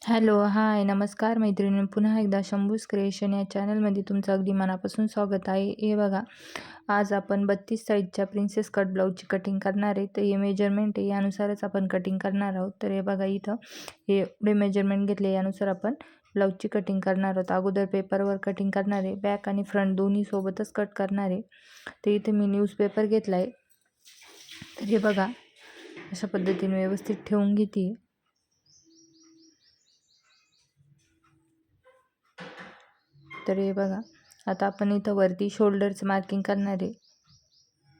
Hello, हाय, नमस्कार मैत्रिणी. पुन्हा एकदा शंभूज क्रिएशन या चॅनलमध्ये तुमचं अगदी मनापासून स्वागत आहे. हे बघा, आज आपण 32 साईजच्या प्रिन्सेस कट ब्लाऊजची कटिंग करणार आहे. तर हे मेजरमेंट आहे, यानुसारच आपण कटिंग करणार आहोत. तर हे बघा, इथं हे एवढे मेजरमेंट घेतले, यानुसार आपण ब्लाऊजची कटिंग करणार आहोत. अगोदर पेपरवर कटिंग करणार आहे, बॅक आणि फ्रंट दोन्ही सोबतच कट करणार आहे. तर इथे मी न्यूजपेपर घेतला आहे. तर हे बघा, अशा पद्धतीने व्यवस्थित ठेवून घेते. तर हे बघा, आता आपण इथं वरती शोल्डरचं मार्किंग करणार आहे.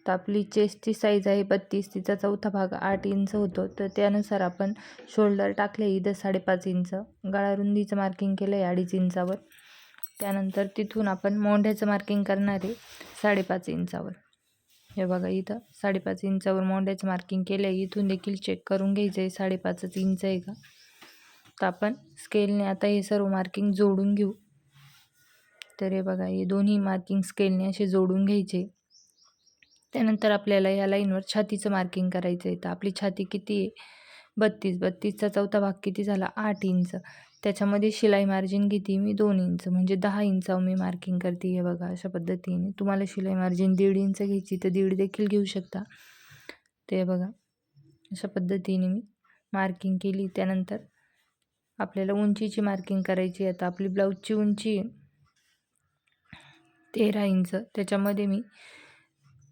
तर आपली चेस्टची साईज आहे 32, तिचा चौथा भाग 8 इंच होतो. तर त्यानुसार आपण शोल्डर टाकले इथं 5.5 इंच, गळा रुंदीचं मार्किंग केलं आहे 2.5 इंचावर. त्यानंतर तिथून आपण मोंढ्याचं मार्किंग करणार आहे 5.5 इंचावर. हे बघा, इथं 5.5 इंचावर मोंढ्याचं मार्किंग केलं आहे. इथून देखील चेक करून घ्यायचं आहे 5.5 इंच आहे का. तर आपण स्केलने आता हे सर्व मार्किंग जोडून घेऊ. तर हे बघा, हे दोन्ही मार्किंग स्केलने असे जोडून घ्यायचे. त्यानंतर आपल्याला या लाईनवर छातीचं मार्किंग करायचं आहे. तर आपली छाती किती आहे? 32. 32चा चौथा भाग किती झाला? 8 इंच. त्याच्यामध्ये शिलाई मार्जिन किती? मी 2 इंच, म्हणजे 10 इंचावर मी मार्किंग करते. हे बघा, अशा पद्धतीने. तुम्हाला शिलाई मार्जिन 1.5 इंच घ्यायची तर 1.5 देखील घेऊ शकता. ते बघा, अशा पद्धतीने मी मार्किंग केली. त्यानंतर आपल्याला उंचीची मार्किंग करायची. आता आपली ब्लाऊजची उंची 13 इंच. त्याच्यामध्ये मी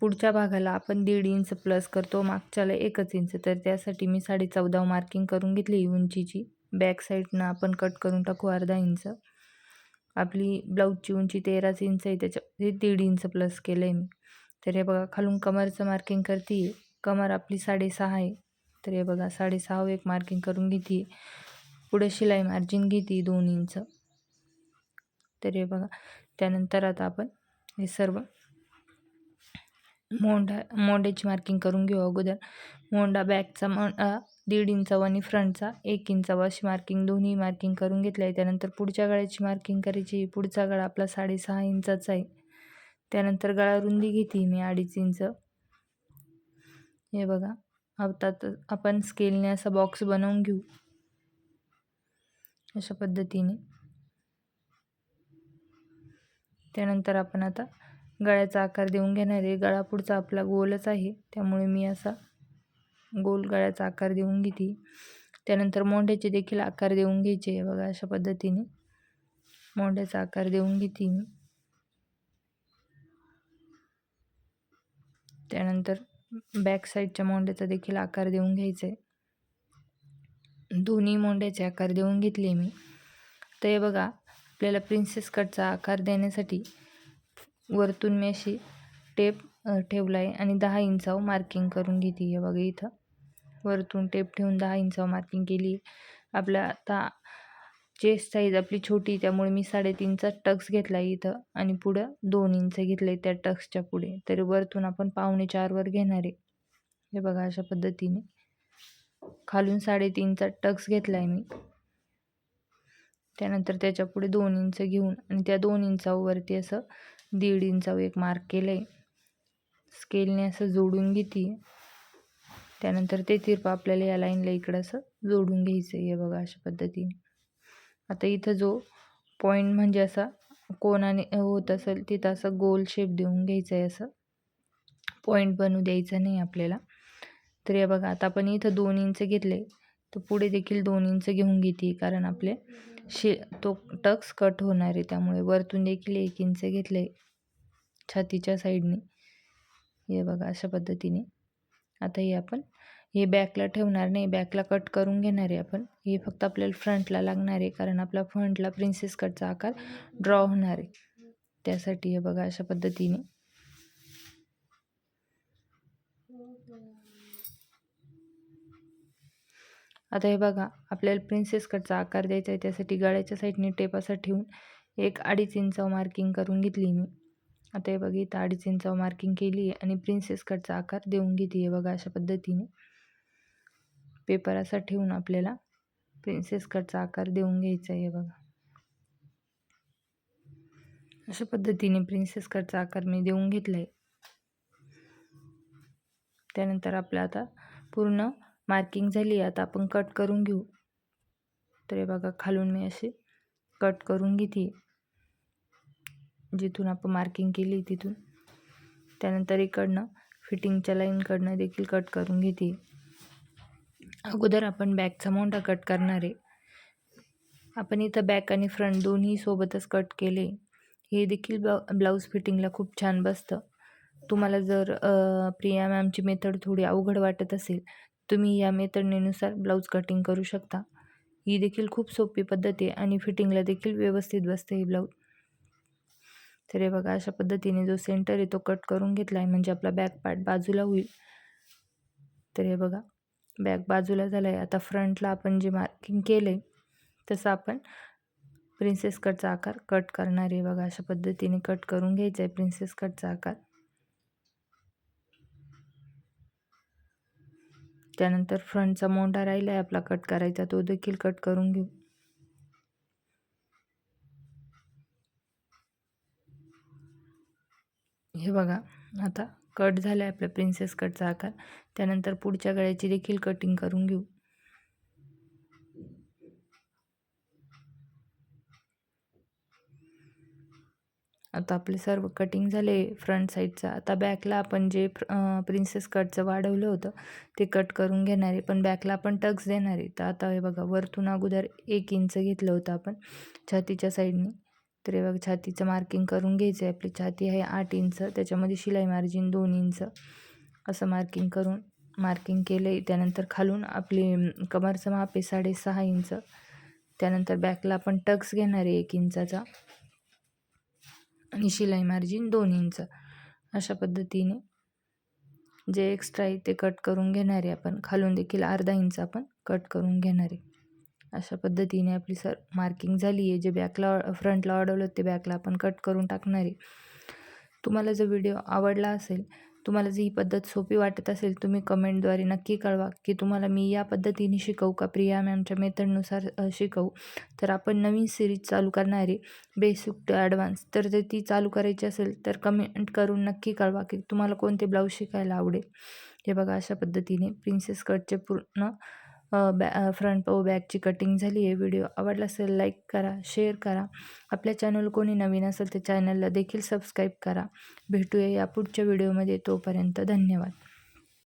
पुढच्या भागाला आपण 1.5 इंच प्लस करतो, मागच्याला 1 इंच. तर त्यासाठी मी 14.5 मार्किंग करून घेतली उंचीची. बॅक साईडनं आपण कट करून टाकू अर्धा इंच. आपली ब्लाऊजची उंची 13 इंच आहे, त्याच्यामध्ये 1.5 इंच प्लस केलं आहे मी. तर हे बघा, खालून कमरचं मार्किंग करते. कमर आपली 6.5 आहे. तर हे बघा, 6.5 एक मार्किंग करून घेते. पुढे शिलाई मार्जिन घेते 2 इंच. तर हे बघा, त्यानंतर आता आपण हे सर्व मोंढ्याची मार्किंग करून घेऊ. अगोदर मोंढा बॅकचा 1.5 इंचावा आणि फ्रंटचा 1 इंचावा अशी मार्किंग दोन्ही मार्किंग करून घेतलं आहे. त्यानंतर पुढच्या गळ्याची मार्किंग करायची. पुढचा गळा आपला 6.5 इंचाचा आहे. त्यानंतर गळा रुंदी घेते मी 2.5 इंच. हे बघा, आता आपण स्केलने असा बॉक्स बनवून घेऊ अशा पद्धतीने. त्यानंतर आपण आता गळ्याचा आकार देऊन घेणार आहे. गळा पुढचा आपला गोलच आहे, त्यामुळे मी असा गोल गळ्याचा आकार देऊन घेते. त्यानंतर मोंढ्याचे देखील आकार देऊन घ्यायचे आहे. बघा, अशा पद्धतीने मोंढ्याचा आकार देऊन घेते मी. त्यानंतर बॅक साईडच्या मोंढ्याचा देखील आकार देऊन घ्यायचा आहे. दोन्ही मोंढ्याचे आकार देऊन घेतले मी. तर हे बघा, आपल्याला प्रिन्सेस कटचा आकार देण्यासाठी वरतून मी अशी टेप ठेवला आहे आणि 10 इंचावर मार्किंग करून घेते. हे बघा, इथं वरतून टेप ठेवून 10 इंचावर मार्किंग केली. आपल्या आता चेस्ट साईज आपली छोटी, त्यामुळे मी 3.5चा टक्स घेतला आहे इथं आणि पुढं 2 इंच घेतलं आहे त्या टक्सच्या पुढे. तर वरतून आपण 3.25 घेणार आहे. हे बघा, अशा पद्धतीने खालून 3.5चा टक्स घेतला आहे मी. त्यानंतर त्याच्या पुढे 2 इंच घेऊन आणि त्या 2 इंचावरती असं 1.5 इंचावर एक मार्क केलं आहे. स्केलने असं जोडून घेते. त्यानंतर ते तिरपं आपल्याला या लाईनला इकडं असं जोडून घ्यायचं आहे. हे बघा, अशा पद्धतीने. आता इथं जो पॉईंट म्हणजे असा कोणाने होत असेल तिथं असं गोल शेप देऊन घ्यायचं आहे. असं पॉईंट बनवू द्यायचं नाही आपल्याला. तर हे बघा, आता आपण इथं 2 इंच घेतले, तर पुढे देखील 2 इंच घेऊन घेते, कारण आपले तो टक्स कट होणार आहे. त्यामुळे वरतून देखील 1 इंच घेतले छातीच्या साईडने. हे बघा, अशा पद्धतीने. आता हे आपण हे बॅकला ठेवणार नाही, बॅकला कट करून घेणार आहे आपण. हे फक्त आपल्याला फ्रंटला लागणार आहे, कारण आपल्या फ्रंटला प्रिन्सेस कटचा आकार ड्रॉ होणार आहे. त्यासाठी हे बघा, अशा पद्धतीने. आता हे बघा, आपल्याला प्रिन्सेस कटचा आकार द्यायचा आहे. त्यासाठी गळ्याच्या साईडने टेप असा ठेवून 1.5 इंचावर मार्किंग करून घेतली मी. आता हे बघा, इथं 2.5 इंचावर मार्किंग केली आहे आणि प्रिन्सेस कटचा आकार देऊन घेते. हे बघा, अशा पद्धतीने पेपर असा ठेवून आपल्याला प्रिन्सेस कटचा आकार देऊन घ्यायचा आहे. हे बघा, अशा पद्धतीने प्रिन्सेस कटचा आकार मी देऊन घेतला आहे. त्यानंतर आपलं आता पूर्ण मार्किंग झाली. आता आपण कट करून घेऊ. तर हे बघा खालून मी अशी कट करून घेते, जिथून आपण मार्किंग केली तिथून. त्यानंतर इकडनं फिटिंगच्या लाईनकडनं देखील कट करून घेते. अगोदर आपण बॅकचा मोंढा कट करणार आहे. आपण इथं बॅक आणि फ्रंट दोन्ही सोबतच कट केले. हे देखील ब्लाऊज फिटिंगला खूप छान बसतं. तुम्हाला जर प्रिया मॅमची मेथड थोडी अवघड वाटत असेल, तुम्ही या मेथडनुसार ब्लाऊज कटिंग करू शकता. ही देखील खूप सोपी पद्धत आहे आणि फिटिंगला देखील व्यवस्थित बसते हे ब्लाऊज. तर हे बघा अशा पद्धतीने जो सेंटर आहे तो कट करून घेतला आहे, म्हणजे आपला बॅक पार्ट बाजूला होईल. तर हे बघा बॅक बाजूला झाला आहे. आता फ्रंटला आपण जे मार्किंग केलं आहे तसं आपण प्रिन्सेस कटचा आकार कट करणार आहे. बघा अशा पद्धतीने कट करून घ्यायचा आहे प्रिन्सेस कटचा आकार. त्यानंतर फ्रंटचा मोंढा राहिला आहे आपला कट करायचा, तो देखील कट करून घेऊ. हे बघा आता कट झाला आहे आपल्या प्रिन्सेस कटचा आकार. त्यानंतर पुढच्या गळ्याची देखील कटिंग करून घेऊ. आता आपले सर्व कटिंग झाले फ्रंट साईडचा. आता बॅकला आपण जे प्रिन्सेस कटचं वाढवलं होतं ते कट करून घेणार आहे, पण बॅकला आपण टक्स देणार आहे. तर आता हे बघा वरतून अगोदर 1 इंच घेतलं होतं आपण छातीच्या साईडने. तर हे बघा छातीचं मार्किंग करून घ्यायचं आहे. आपली छाती आहे 8 इंच, त्याच्यामध्ये शिलाई मार्जिन 2 इंच असं मार्किंग केलं आहे. त्यानंतर खालून आपली कमरचं माप आहे 6.5 इंच. त्यानंतर बॅकला आपण टक्स घेणार आहे 1 इंचाचा आणि शिलाई मार्जिन 2 इंच. अशा पद्धतीने जे एक्स्ट्रा आहे ते कट करून घेणार आहे आपण. खालून देखील अर्धा इंच आपण कट करून घेणार आहे. अशा पद्धतीने आपली मार्किंग झाली आहे. जे बॅकला फ्रंटला वाढवलं ते बॅकला आपण कट करून टाकणार आहे. तुम्हाला जर व्हिडिओ आवडला असेल, तुम्हाला जर ही पद्धत सोपी वाटत असेल, तुम्ही कमेंटद्वारे नक्की कळवा की तुम्हाला मी या पद्धतीने शिकवू का, प्रिया मॅमच्या मेथडनुसार शिकवू. तर आपण नवीन सिरीज चालू करणार आहे बेसिक टू ॲडव्हान्स. तर जर ती चालू करायची असेल तर कमेंट करून नक्की कळवा की तुम्हाला कोणते ब्लाऊज शिकायला आवडेल. हे बघा अशा पद्धतीने प्रिन्सेस कटचे पूर्ण फ्रंट व बॅकची कटिंग झाली आहे. व्हिडिओ आवडला असेल लाईक करा, शेअर करा. आपल्या चॅनल कोणी नवीन असेल तर चॅनलला देखील सबस्क्राईब करा. भेटूया या पुढच्या व्हिडिओमध्ये. तोपर्यंत धन्यवाद.